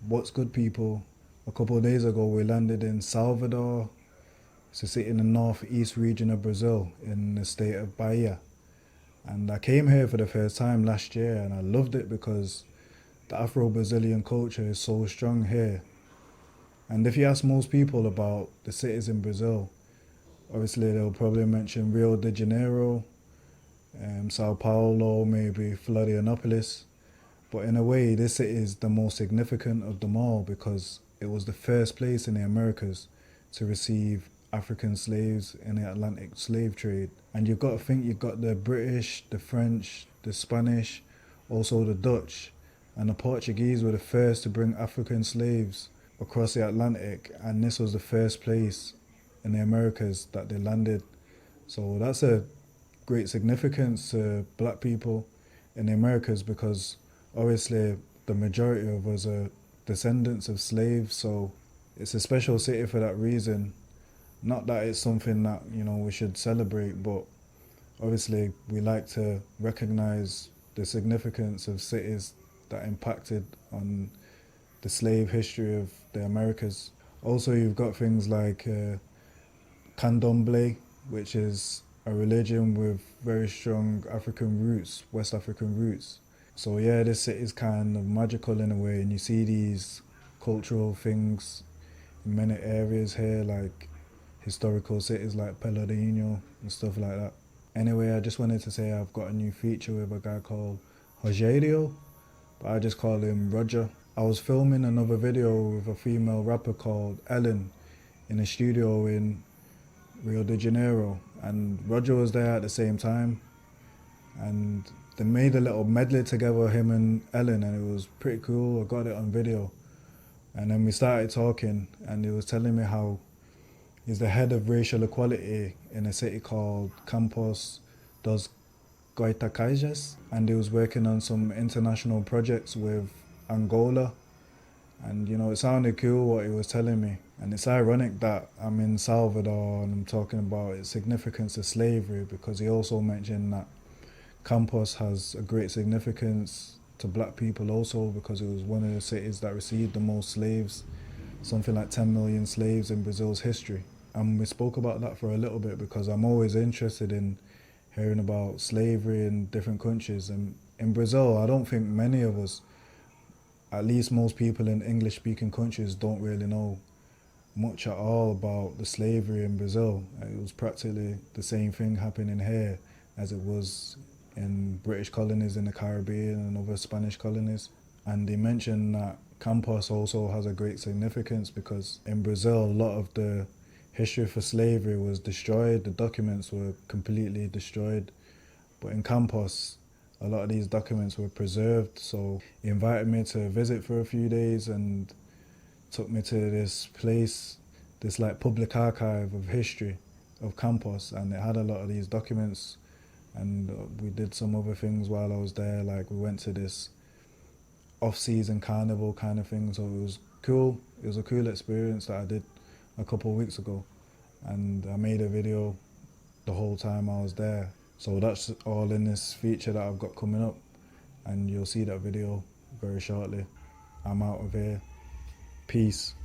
What's good, people? A couple of days ago, we landed in Salvador. It's a city in the northeast region of Brazil, in the state of Bahia. And I came here for the first time last year, and I loved it because the Afro-Brazilian culture is so strong here. And if you ask most people about the cities in Brazil, obviously they'll probably mention Rio de Janeiro, Sao Paulo, maybe Florianopolis. But in a way, this city is the most significant of them all because it was the first place in the Americas to receive African slaves in the Atlantic slave trade. And you've got to think you've got the British, the French, the Spanish, also the Dutch, and the Portuguese were the first to bring African slaves across the Atlantic, and this was the first place in the Americas that they landed. So that's a great significance to black people in the Americas because obviously the majority of us are descendants of slaves, so it's a special city for that reason. Not that it's something that, you know, we should celebrate, but obviously we like to recognize the significance of cities that impacted on the slave history of the Americas. Also, you've got things like Candomblé, which is a religion with very strong African roots, West African roots. So yeah, this city is kind of magical in a way, and you see these cultural things in many areas here, like historical cities like Pelourinho and stuff like that. Anyway, I just wanted to say I've got a new feature with a guy called Rogério, but I just call him Roger. I was filming another video with a female rapper called Ellen in a studio in Rio de Janeiro, and Roger was there at the same time, and they made a little medley together, him and Ellen, and it was pretty cool. I got it on video, and then we started talking, and he was telling me how he's the head of racial equality in a city called Campos dos Goitacazes, and he was working on some international projects with Angola, and you know, it sounded cool what he was telling me. And it's ironic that I'm in Salvador and I'm talking about its significance to slavery, because he also mentioned that Campos has a great significance to black people also because it was one of the cities that received the most slaves, something like 10 million slaves in Brazil's history. And we spoke about that for a little bit because I'm always interested in hearing about slavery in different countries. And in Brazil, I don't think many of us, at least most people in English-speaking countries, don't really know much at all about the slavery in Brazil. It was practically the same thing happening here as it was in British colonies in the Caribbean and other Spanish colonies. And they mentioned that Campos also has a great significance because in Brazil, a lot of the history for slavery was destroyed. The documents were completely destroyed. But in Campos, a lot of these documents were preserved. So he invited me to visit for a few days and took me to this place, this like public archive of history of Campos, and it had a lot of these documents. And we did some other things while I was there, like we went to this off-season carnival kind of thing, so it was cool. It was a cool experience that I did a couple of weeks ago, and I made a video the whole time I was there. So that's all in this feature that I've got coming up, and you'll see that video very shortly. I'm out of here. Peace.